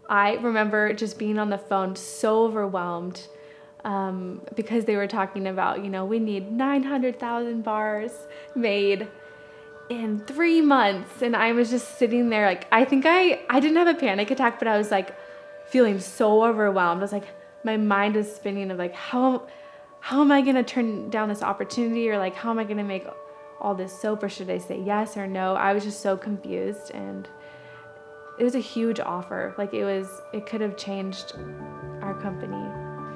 I remember just being on the phone so overwhelmed because they were talking about, we need 900,000 bars made in 3 months. And I was just sitting there like, I think I didn't have a panic attack, but I was like feeling so overwhelmed. I was like, my mind was spinning of like, how am I going to turn down this opportunity? Or like, how am I going to make all this soap? Or should I say yes or no? I was just so confused, and it was a huge offer. Like it could have changed our company.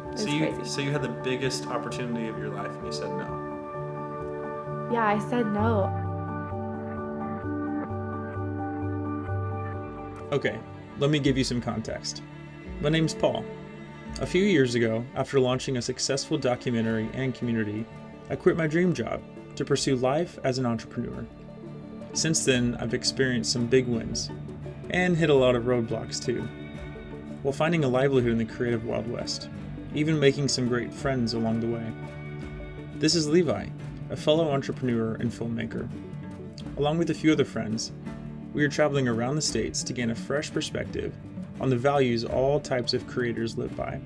It was crazy. So you had the biggest opportunity of your life and you said no. Yeah, I said no. Okay, let me give you some context. My name's Paul. A few years ago, after launching a successful documentary and community, I quit my dream job to pursue life as an entrepreneur. Since then, I've experienced some big wins and hit a lot of roadblocks too, while finding a livelihood in the creative Wild West, even making some great friends along the way. This is Levi, a fellow entrepreneur and filmmaker. Along with a few other friends, we are traveling around the States to gain a fresh perspective on the values all types of creators live by,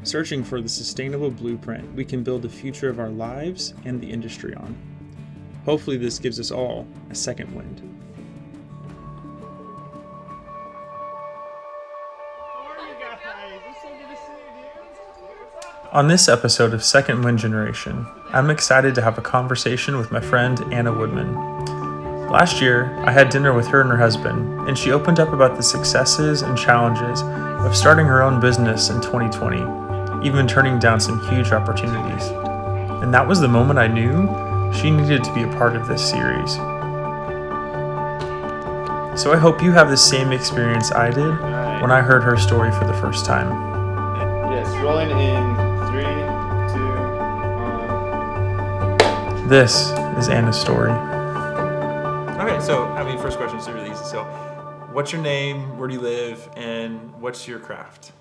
searching for the sustainable blueprint we can build the future of our lives and the industry on. Hopefully this gives us all a second wind. On this episode of Second Wind Generation, I'm excited to have a conversation with my friend Anna Woodman. Last year, I had dinner with her and her husband, and she opened up about the successes and challenges of starting her own business in 2020, even turning down some huge opportunities. And that was the moment I knew she needed to be a part of this series. So I hope you have the same experience I did when I heard her story for the first time. Yes, rolling in 3, 2, 1. This is Anna's story. Okay, so first question is really easy. So, what's your name? Where do you live? And what's your craft?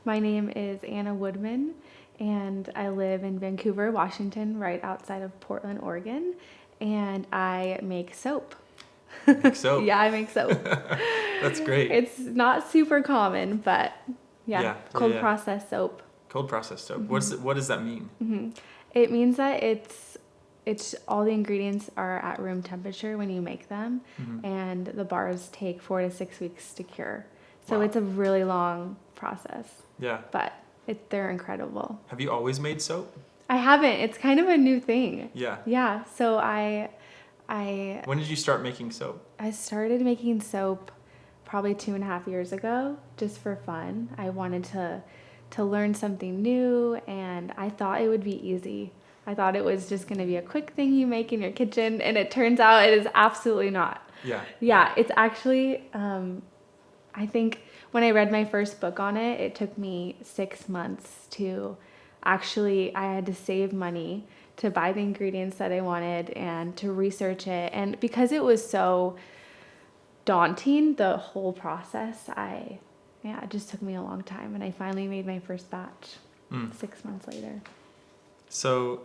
My name is Anna Woodman, and I live in Vancouver, Washington, right outside of Portland, Oregon, and I make soap. Soap? Yeah, I make soap. That's great. It's not super common, but cold process soap. Cold process soap. Mm-hmm. What does that mean? Mm-hmm. It means that it's all the ingredients are at room temperature when you make them, mm-hmm. and the bars take 4 to 6 weeks to cure. So It's a really long process. Yeah. But they're incredible. Have you always made soap? I haven't. It's kind of a new thing. Yeah. Yeah. So I. When did you start making soap? I started making soap probably 2.5 years ago, just for fun. I wanted to learn something new, and I thought it would be easy. I thought it was just going to be a quick thing you make in your kitchen, and it turns out it is absolutely not. Yeah. Yeah, it's actually, I think when I read my first book on it, it took me 6 months to actually, I had to save money to buy the ingredients that I wanted and to research it. And because it was so daunting, the whole process, it just took me a long time. And I finally made my first batch 6 months later. So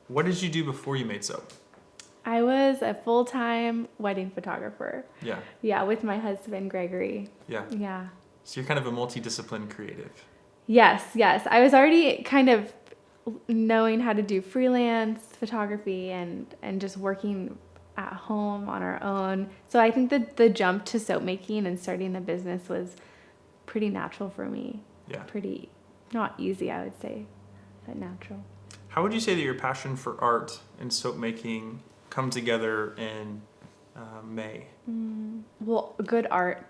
what did you do before you made soap? I was a full-time wedding photographer. Yeah. Yeah, with my husband, Gregory. Yeah. Yeah. So you're kind of a multidisciplined creative. Yes. I was already kind of knowing how to do freelance photography and just working at home on our own. So I think that the jump to soap making and starting the business was pretty natural for me. Yeah. Pretty, not easy, I would say, but natural. How would you say that your passion for art and soap making come together in May? Well, good art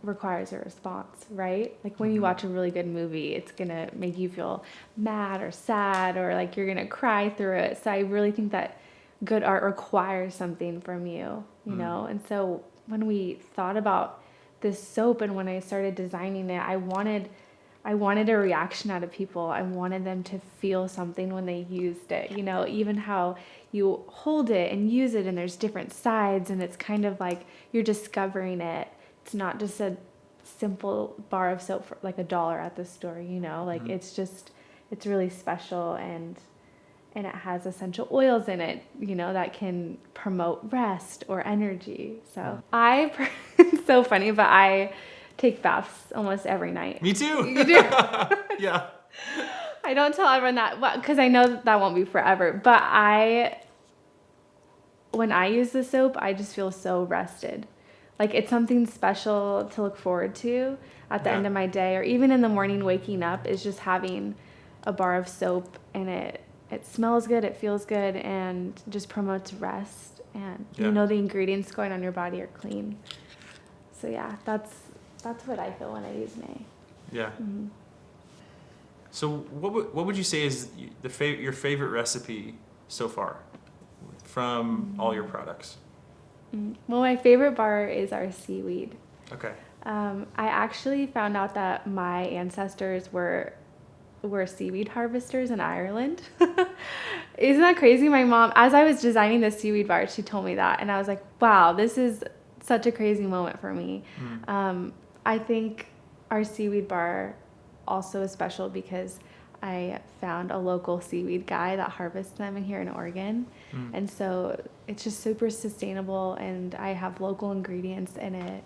requires a response, right? Like when you watch a really good movie, it's gonna make you feel mad or sad, or like you're gonna cry through it. So I really think that good art requires something from you, you know? And so when we thought about this soap and when I started designing it, I wanted a reaction out of people. I wanted them to feel something when they used it, you know, even how you hold it and use it, and there's different sides, and it's kind of like you're discovering it. It's not just a simple bar of soap for like $1 at the store, you know, like it's really special, and it has essential oils in it, you know, that can promote rest or energy. So it's so funny, but I take baths almost every night. Me too. You do? Yeah. I don't tell everyone that because I know that won't be forever. But when I use the soap, I just feel so rested. Like it's something special to look forward to at the end of my day, or even in the morning waking up, is just having a bar of soap, and it smells good, it feels good, and just promotes rest. And you know the ingredients going on your body are clean. So yeah, that's what I feel when I use May. Yeah. Mm-hmm. So what would you say is your favorite recipe so far from all your products? Well, my favorite bar is our seaweed. Okay. I actually found out that my ancestors were seaweed harvesters in Ireland. Isn't that crazy? My mom, as I was designing the seaweed bar, she told me that, and I was like, wow, this is such a crazy moment for me. I think our seaweed bar also is special because I found a local seaweed guy that harvests them here in Oregon. And so it's just super sustainable, and I have local ingredients in it,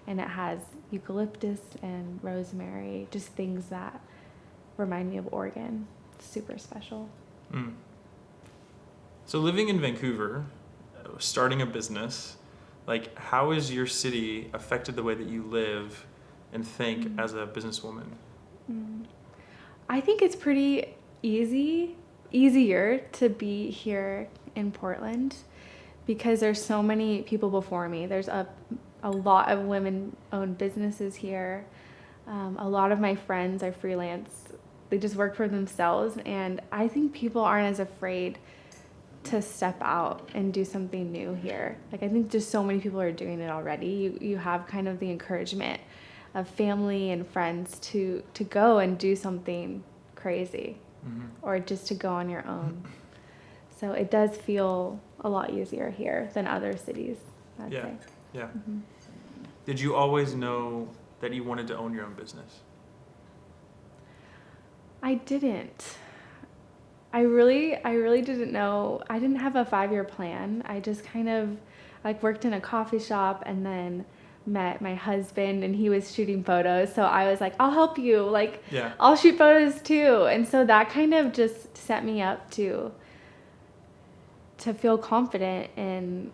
and it has eucalyptus and rosemary, just things that remind me of Oregon. It's super special. So living in Vancouver, starting a business, like how has your city affected the way that you live and think as a businesswoman? I think it's pretty easier to be here in Portland because there's so many people before me. There's a lot of women-owned businesses here. A lot of my friends are freelance. They just work for themselves, and I think people aren't as afraid to step out and do something new here. Like I think just so many people are doing it already. You have kind of the encouragement of family and friends to go and do something crazy, or just to go on your own. So it does feel a lot easier here than other cities, I'd say. Yeah. Did you always know that you wanted to own your own business? I didn't. I really didn't know. I didn't have a 5-year plan. I just kind of like worked in a coffee shop and then met my husband, and he was shooting photos. So I was like, I'll help you. Like, I'll shoot photos too. And so that kind of just set me up to feel confident in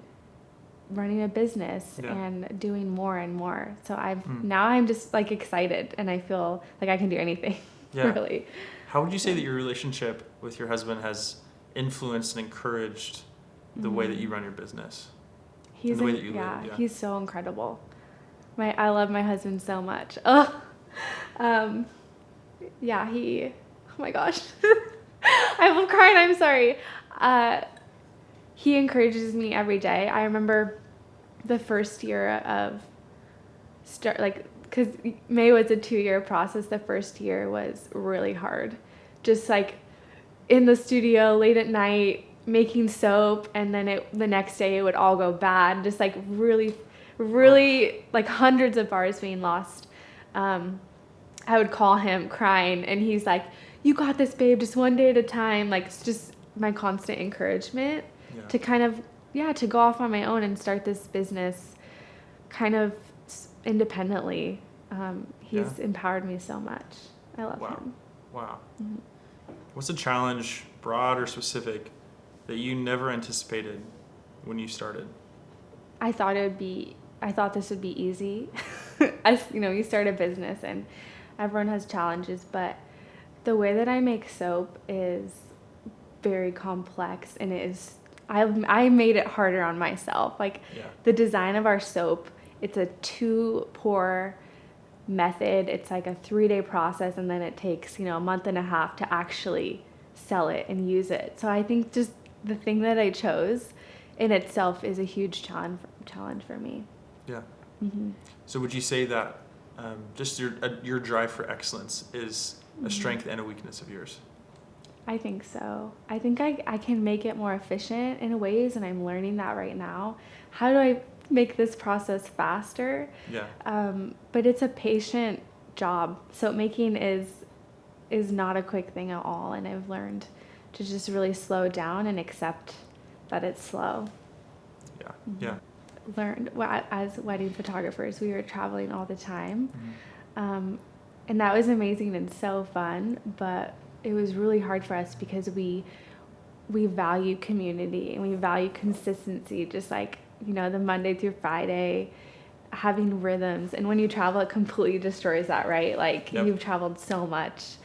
running a business and doing more and more. So now I'm just like excited, and I feel like I can do anything. Really. How would you say that your relationship with your husband has influenced and encouraged the way that you run your business? He's the way that you live? Yeah, he's so incredible. I love my husband so much. Oh my gosh. I'm crying, I'm sorry. He encourages me every day. I remember the first year of because May was a 2-year process. The first year was really hard. Just like in the studio late at night making soap, and then the next day it would all go bad. Just like really like hundreds of bars being lost. I would call him crying, and he's like, "You got this, babe, just one day at a time." Like it's just my constant encouragement to kind of to go off on my own and start this business kind of independently. He's empowered me so much. I love him. Wow. What's a challenge, broad or specific, that you never anticipated when you started? I thought this would be easy. As you start a business and everyone has challenges, but the way that I make soap is very complex, and I made it harder on myself. The design of our soap, it's a 2-pour method. It's like a 3-day process, and then it takes a month and a half to actually sell it and use it. So I think just the thing that I chose in itself is a huge challenge for me. Yeah. So would you say that just your drive for excellence is a strength and a weakness of yours? I think so. I think I can make it more efficient in ways, and I'm learning that right now. How do I make this process faster? But it's a patient job. Soap making is not a quick thing at all, and I've learned to just really slow down and accept that it's slow. Yeah. learned, as wedding photographers, we were traveling all the time. And that was amazing and so fun, but it was really hard for us because we value community and we value consistency, just like, the Monday through Friday, having rhythms. And when you travel, it completely destroys that, right? Like, Yep. you've traveled so much.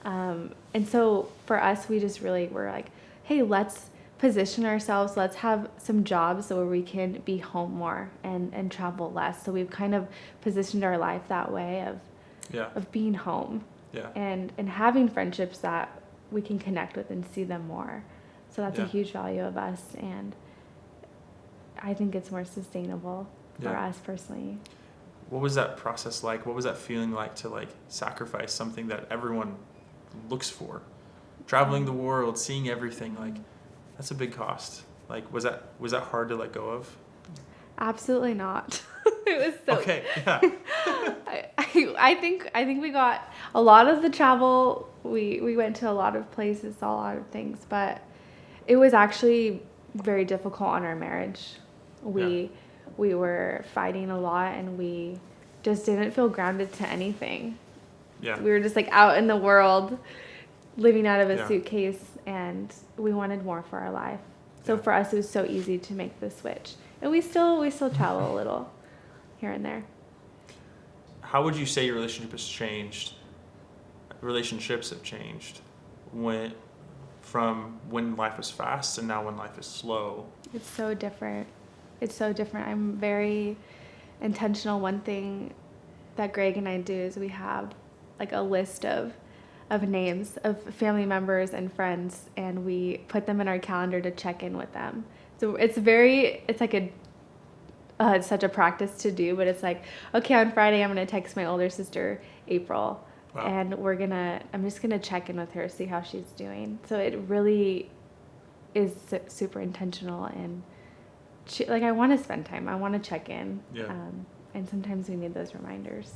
And so for us, we just really were like, hey, let's position ourselves. Let's have some jobs where we can be home more and travel less. So we've kind of positioned our life that way of being home and having friendships that we can connect with and see them more. So that's a huge value of us. And I think it's more sustainable for us personally. What was that process like? What was that feeling like to like sacrifice something that everyone looks for? Traveling the world, seeing everything, like that's a big cost. Like was that hard to let go of? Absolutely not. It was so okay. Yeah. I think we got a lot of the travel. We went to a lot of places, saw a lot of things, but it was actually very difficult on our marriage. We were fighting a lot, and we just didn't feel grounded to anything. Yeah. We were just like out in the world, living out of a suitcase, and we wanted more for our life. So for us, it was so easy to make the switch, and we still travel a little here and there. How would you say your relationship has changed? Relationships have changed from when life was fast and now when life is slow. It's so different. I'm very intentional. One thing that Greg and I do is we have like a list of names of family members and friends, and we put them in our calendar to check in with them. So it's like it's such a practice to do, but it's like, okay, on Friday I'm going to text my older sister, April, and I'm just going to check in with her, see how she's doing. So it really is super intentional, and I want to spend time. I want to check in. Yeah. And sometimes we need those reminders.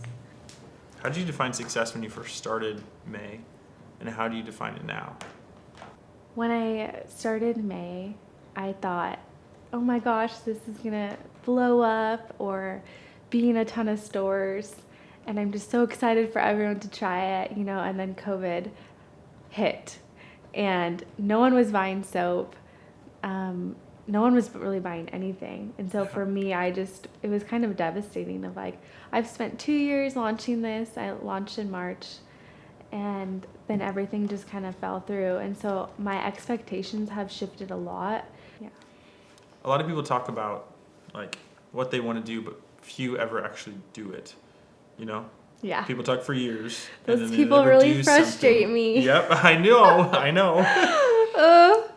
How did you define success when you first started May, and how do you define it now? When I started May, I thought, oh my gosh, this is going to blow up or be in a ton of stores. And I'm just so excited for everyone to try it, and then COVID hit and no one was buying soap. No one was really buying anything. And so for me, it was kind of devastating of like, I've spent 2 years launching this. I launched in March, and then everything just kind of fell through. And so my expectations have shifted a lot. Yeah. A lot of people talk about like what they want to do, but few ever actually do it, Yeah. People talk for years. Those people really frustrate me. Yep, I know.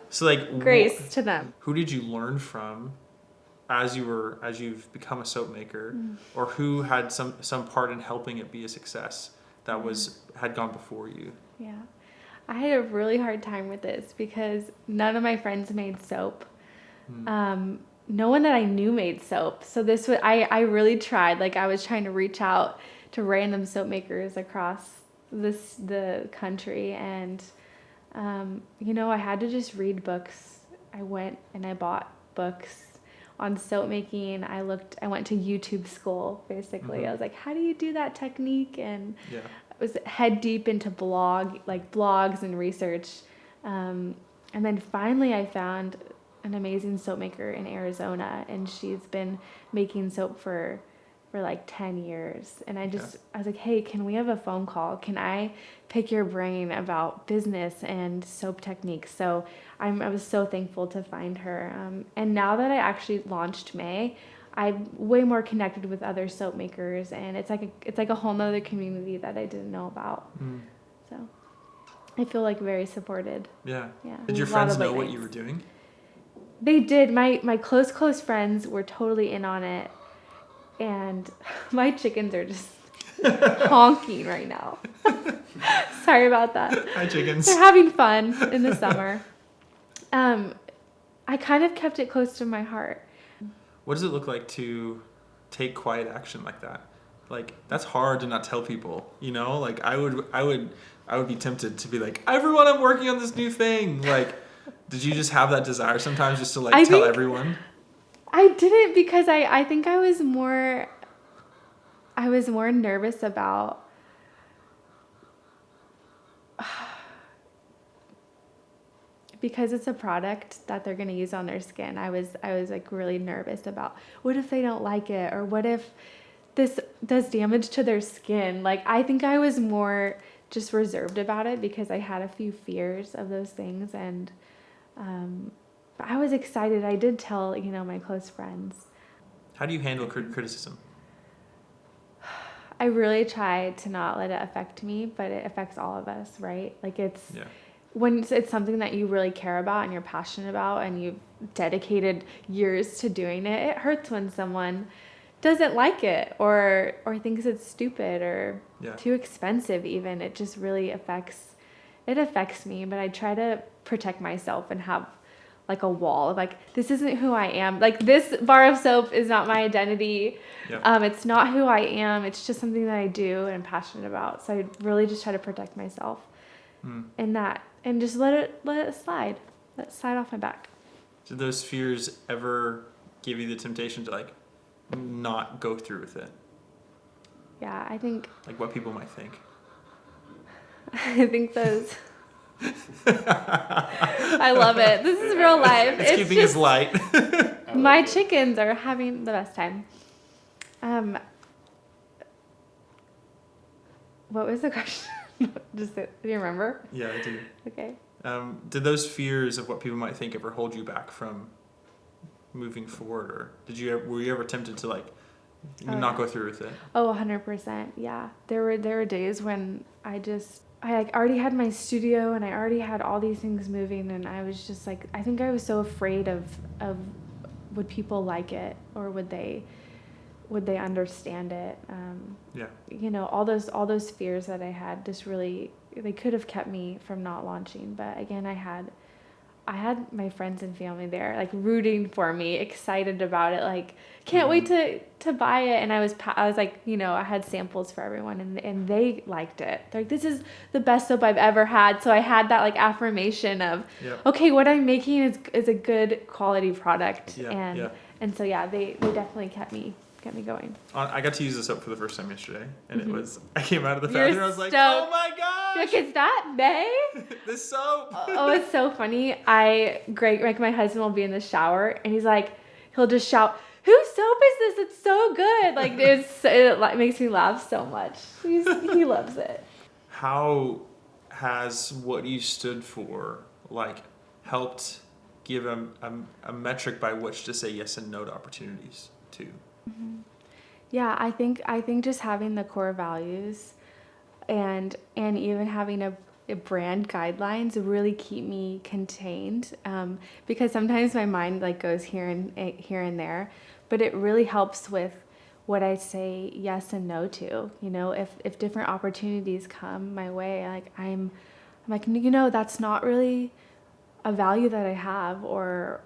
So like grace to them. Who did you learn from as you've become a soap maker, or who had some part in helping it be a success that had gone before you? Yeah. I had a really hard time with this because none of my friends made soap. No one that I knew made soap. So I really tried. Like I was trying to reach out to random soap makers across the country, and I had to just read books. I went and I bought books on soap making. I went to YouTube school, basically. I was like, how do you do that technique? And I was head deep into blogs and research. And then finally I found an amazing soap maker in Arizona, and she's been making soap for like 10 years. And I was like, hey, can we have a phone call? Can I pick your brain about business and soap techniques? So I was so thankful to find her. And now that I actually launched May, I'm way more connected with other soap makers, and it's like a whole nother community that I didn't know about. So I feel like very supported. Yeah. Yeah. Did your friends know what you were doing? They did. My close friends were totally in on it. And my chickens are just honking right now. Sorry about that. Hi, chickens. They're having fun in the summer. I kind of kept it close to my heart. What does it look like to take quiet action like that? Like that's hard to not tell people, Like I would be tempted to be like, everyone, I'm working on this new thing. Like, did you just have that desire sometimes just to tell everyone? I didn't because I think I was more nervous about because it's a product that they're going to use on their skin. I was like really nervous about what if they don't like it, or what if this does damage to their skin. Like, I think I was more just reserved about it because I had a few fears of those things. And but I was excited. I did tell, my close friends. How do you handle criticism? I really try to not let it affect me, but it affects all of us, right? Like, when it's something that you really care about and you're passionate about and you've dedicated years to doing it, it hurts when someone doesn't like it or thinks it's stupid or too expensive even. It just really affects me, but I try to protect myself and have like a wall of like, this isn't who I am. Like, this bar of soap is not my identity. It's not who I am. It's just something that I do and I'm passionate about. So I really just try to protect myself in that and just let it slide. Let it slide off my back. Did those fears ever give you the temptation to like not go through with it? Yeah, I think. Like what people might think. I think those. I love it. This is real life. It's keeping us light. My chickens are having the best time. What was the question? Do you remember? Yeah, I do. Okay. Did those fears of what people might think ever hold you back from moving forward, or were you ever tempted to not go through with it? Oh, 100%. Yeah. There were days when I already had my studio and I already had all these things moving, and I was just like, I think I was so afraid of would people like it, or would they understand it? All those fears that I had just really, they could have kept me from not launching. But again, I had my friends and family there, like rooting for me, excited about it, like can't wait to buy it. And I was like, I had samples for everyone, and they liked it. They're like, this is the best soap I've ever had. So I had that like affirmation of, okay, what I'm making is a good quality product. And so they definitely kept me going. I got to use the soap for the first time yesterday, and I came out of the factory and I was like, oh my gosh! Like, is that May? This soap! Oh, it's so funny. Like my husband will be in the shower and he'll just shout, whose soap is this? It's so good. Like, it makes me laugh so much. He loves it. How has what you stood for helped give a metric by which to say yes and no to opportunities too? Mm-hmm. Yeah, I think just having the core values and even having a brand guidelines really keep me contained, because sometimes my mind goes here and there, but it really helps with what I say yes and no to. If different opportunities come my way, I'm like, that's not really a value that I have, or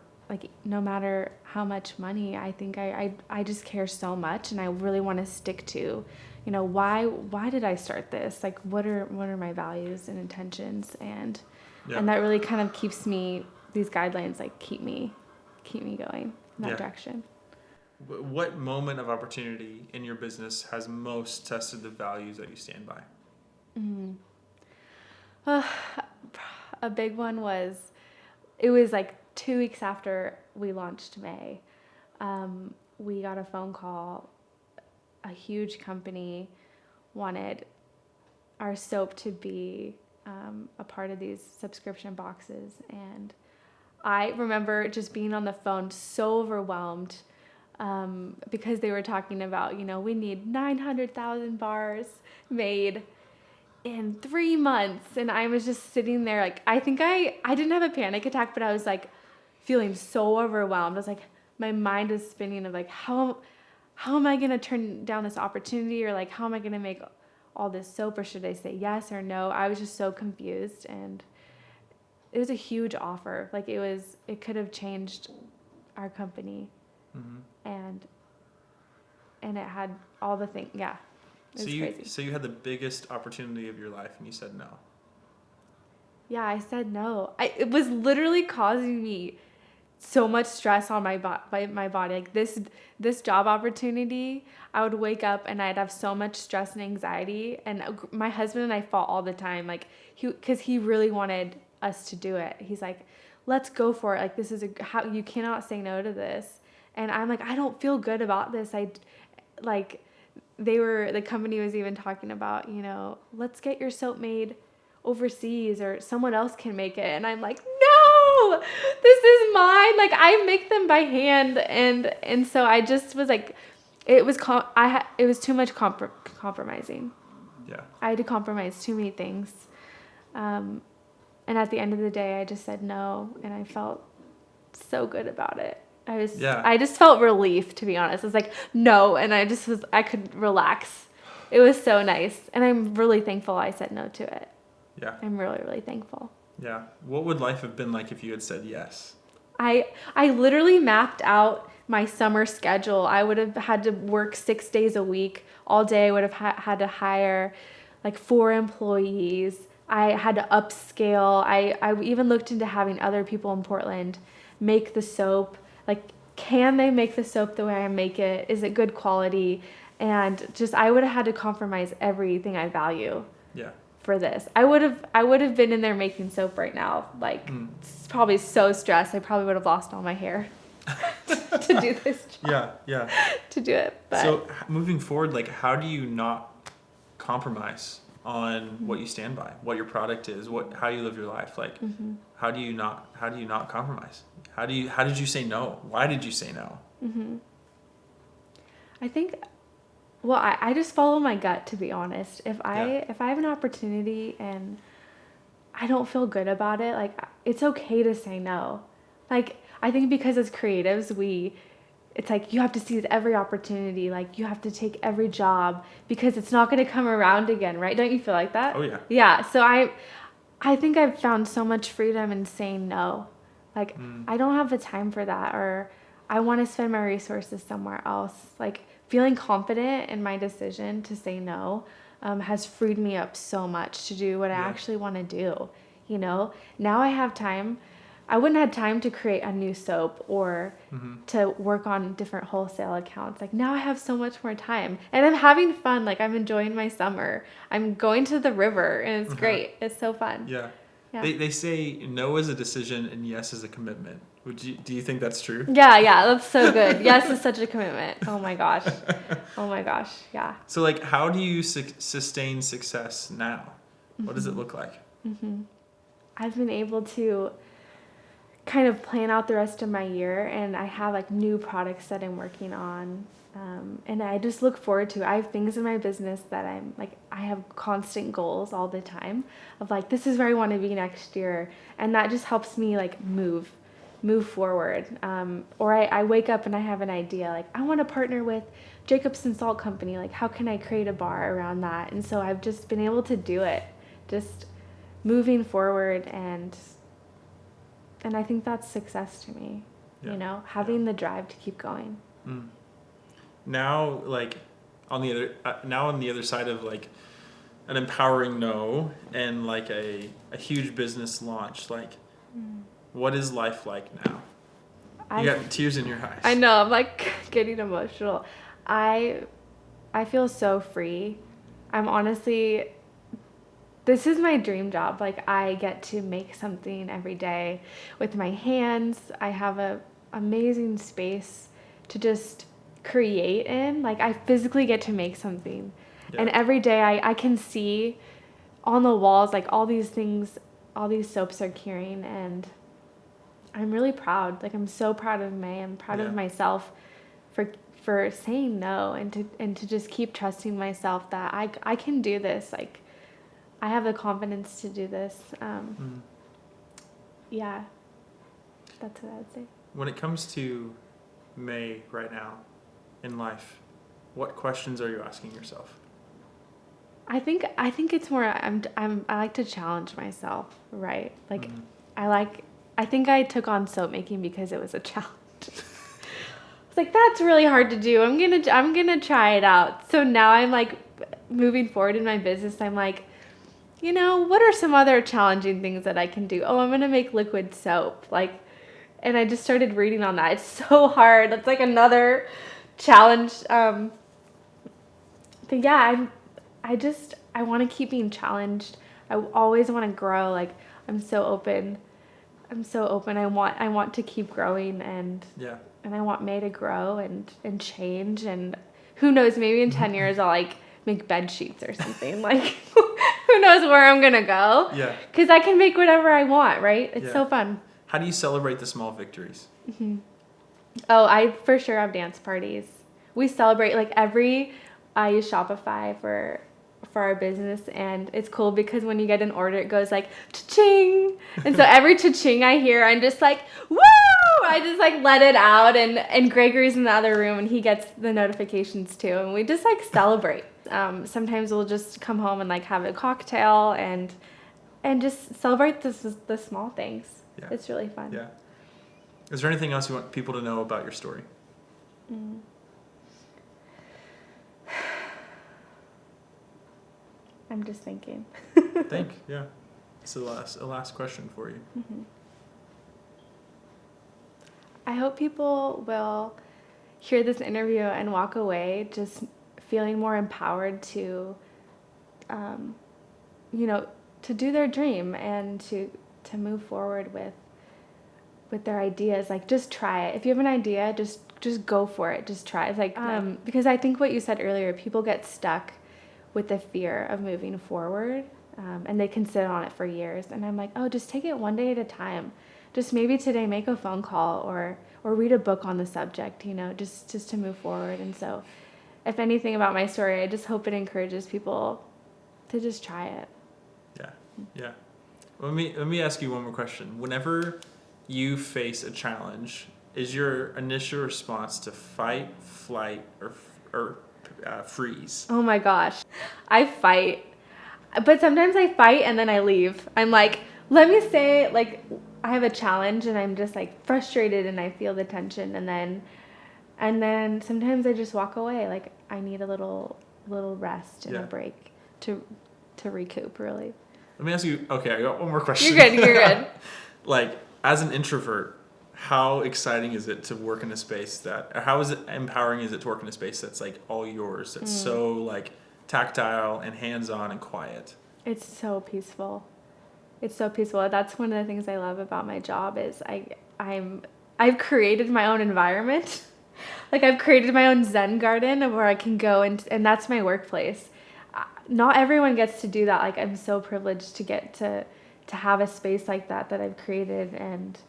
no matter how much money, I think I just care so much, and I really want to stick to, why did I start this? What are my values and intentions, and that really kind of keeps me, these guidelines keep me going in that direction. What moment of opportunity in your business has most tested the values that you stand by? A big one was, it was 2 weeks after we launched May. We got a phone call. A huge company wanted our soap to be a part of these subscription boxes. And I remember just being on the phone so overwhelmed, because they were talking about, we need 900,000 bars made in 3 months. And I was just sitting there, I think I didn't have a panic attack, but I was feeling so overwhelmed. I was my mind was spinning of how am I going to turn down this opportunity, or how am I going to make all this soap, or should I say yes or no? I was just so confused, and it was a huge offer. It could have changed our company. And it had all the things. Yeah. It was crazy. So you had the biggest opportunity of your life and you said no. Yeah, I said no. It was literally causing me so much stress on my body. Like this job opportunity, I would wake up and I'd have so much stress and anxiety. And my husband and I fought all the time, like because he really wanted us to do it. He's like, let's go for it. Like this is how you cannot say no to this. And I'm like, I don't feel good about this. The company was even talking about, let's get your soap made overseas or someone else can make it. And I'm like, no, this is mine. Like I make them by hand. And so I just was like, it was too much compromising. Yeah. I had to compromise too many things. And at the end of the day, I just said no. And I felt so good about it. I just felt relief, to be honest. I was like, no. And I could relax. It was so nice. And I'm really thankful I said no to it. Yeah. I'm really, really thankful. Yeah. What would life have been like if you had said yes? I literally mapped out my summer schedule. I would have had to work 6 days a week. All day I would have had to hire like 4 employees. I had to upscale. I even looked into having other people in Portland make the soap. Like, can they make the soap the way I make it? Is it good quality? And just I would have had to compromise everything I value. Yeah. For this, I would have been in there making soap right now. Like, it's probably so stressed. I probably would have lost all my hair to do this job. Yeah. To do it. But. So moving forward, like, how do you not compromise on what you stand by, what your product is, how you live your life? Like, how do you not compromise? How did you say no? Why did you say no? I think. Well, I just follow my gut, to be honest. If I have an opportunity and I don't feel good about it, like, it's okay to say no. Like, I think because as creatives, it's like you have to seize every opportunity. Like, you have to take every job because it's not going to come around again, right? Don't you feel like that? Oh, yeah. Yeah. So I think I've found so much freedom in saying no. Like, I don't have the time for that, or I want to spend my resources somewhere else. Like, feeling confident in my decision to say no has freed me up so much to do what I actually want to do. Now I have time. I wouldn't have time to create a new soap or to work on different wholesale accounts. Like, now I have so much more time and I'm having fun. Like, I'm enjoying my summer. I'm going to the river and it's great. It's so fun. Yeah. Yeah. They say no is a decision and yes is a commitment. Do you think that's true? Yeah, that's so good. Yes is such a commitment. Oh my gosh, yeah. So, like, how do you sustain success now? What does it look like? I've been able to kind of plan out the rest of my year, and I have like new products that I'm working on, and I just look forward to it. I have things in my business that I have constant goals all the time of like, this is where I want to be next year, and that just helps me like move forward. Or I wake up and I have an idea, like, I want to partner with Jacobson Salt Company. Like, how can I create a bar around that? And so I've just been able to do it, just moving forward, and I think that's success to me. Having the drive to keep going. Now, like, on the other side of like an empowering no and like a huge business launch, like, what is life like now? You got tears in your eyes. I know, I'm like getting emotional. I feel so free. I'm honestly, this is my dream job. Like, I get to make something every day with my hands. I have a amazing space to just create in. Like, I physically get to make something. And every day I can see on the walls, like, all these things, all these soaps are curing, and I'm really proud. Like, I'm so proud of May. I'm proud of myself for saying no, and to just keep trusting myself that I can do this. Like, I have the confidence to do this. Yeah, that's what I would say. When it comes to May right now in life, what questions are you asking yourself? I think it's more I like to challenge myself, right? Like, I think I took on soap making because it was a challenge. It's like, that's really hard to do. I'm gonna try it out. So now I'm like, moving forward in my business, I'm like, what are some other challenging things that I can do? Oh, I'm gonna make liquid soap. Like, And I just started reading on that. It's so hard. That's like another challenge. But yeah, I want to keep being challenged. I always want to grow. Like, I'm so open. I want to keep growing, and I want May to grow and change, and who knows, maybe in 10 years I'll like make bed sheets or something. Like, who knows where I'm going to go? Yeah. Cuz I can make whatever I want, right? It's so fun. How do you celebrate the small victories? Mm-hmm. Oh, I for sure have dance parties. We celebrate like I use Shopify for our business, and it's cool because when you get an order, it goes like cha-ching, and so every cha-ching I hear, I'm just like, woo! I just like let it out, and Gregory's in the other room, and he gets the notifications too, and we just like celebrate. Sometimes we'll just come home and like have a cocktail and just celebrate the small things. Yeah. It's really fun. Yeah. Is there anything else you want people to know about your story? I'm just thinking. Think, yeah. It's a last question for you. Mm-hmm. I hope people will hear this interview and walk away just feeling more empowered to, to do their dream and to move forward with their ideas. Like, just try it. If you have an idea, just go for it. Just try. It's like, because I think what you said earlier, people get stuck with the fear of moving forward, and they can sit on it for years. And I'm like, oh, just take it one day at a time. Just maybe today make a phone call or read a book on the subject, just to move forward. And so if anything about my story, I just hope it encourages people to just try it. Yeah. Let me ask you one more question. Whenever you face a challenge, is your initial response to fight, flight, or freeze? Oh my gosh. I fight. But sometimes I fight and then I leave. I'm like, let me say, like, I have a challenge and I'm just like frustrated and I feel the tension, and then sometimes I just walk away. Like, I need a little rest and a break to recoup, really. Let me ask you, okay, I got one more question. You're good. Like, as an introvert, how exciting is it to work in a space how is it empowering is it to work in a space that's like all yours, that's so like tactile and hands-on and quiet? It's so peaceful. That's one of the things I love about my job is I've created my own environment. Like, I've created my own Zen garden of where I can go, and that's my workplace. Not everyone gets to do that. Like, I'm so privileged to get to have a space like that I've created and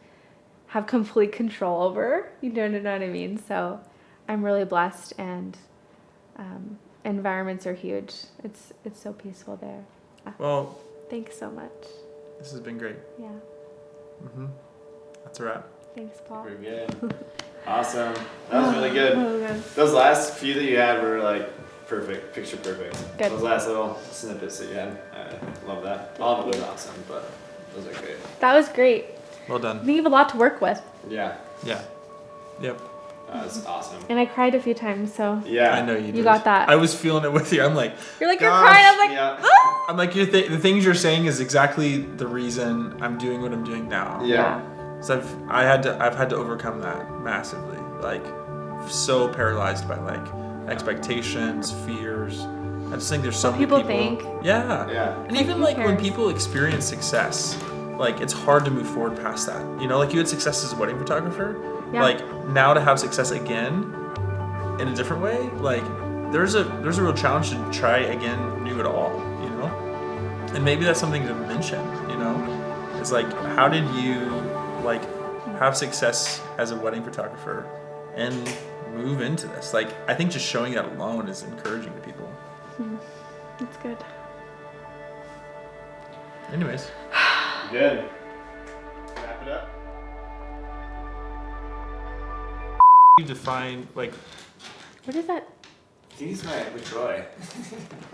have complete control over. You know what I mean? So I'm really blessed, and environments are huge. It's so peaceful there. Well, thanks so much. This has been great. Yeah. That's a wrap. Thanks, Paul. Pretty good. Awesome. That was really good. Oh, good. Those last few that you had were like perfect, picture perfect. Good. Those last little snippets that you had, I love that. All of it was awesome, but those are great. That was great. Well done. We have a lot to work with. Yeah. Yeah. Yep. That was awesome. And I cried a few times, so Yeah. I know you did. you got that. I was feeling it with you. I'm like, You're like, gosh. you're crying. I'm like, Yeah. ah! I'm like, the things you're saying is exactly the reason I'm doing what I'm doing now. Yeah. So I've had to overcome that massively. Like, so paralyzed by like expectations, fears. I just think there's so many people think. Yeah. And Like, even who like when cares? people experience success, like, it's hard to move forward past that. Like, you had success as a wedding photographer. Yeah. Like, now to have success again in a different way, like, there's a real challenge to try again new at all, And maybe that's something to mention, It's like, how did you like have success as a wedding photographer and move into this? Like, I think just showing that alone is encouraging to people. That's good. Anyways. Good. Wrap it up. You define, like, What is that? I think he's with Troy.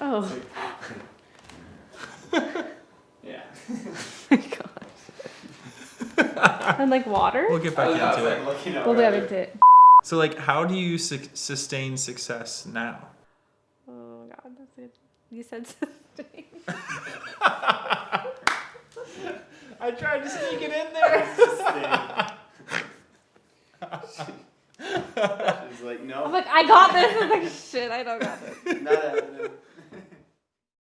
Oh. Yeah. My gosh. And like water? we'll get back into it. We'll get into it. So, like, how do you sustain success now? Oh my God, that's good. You said sustain. I tried to sneak it in there. She's like, no. I'm like, I got this. I'm like, shit, I don't got this. Not happening.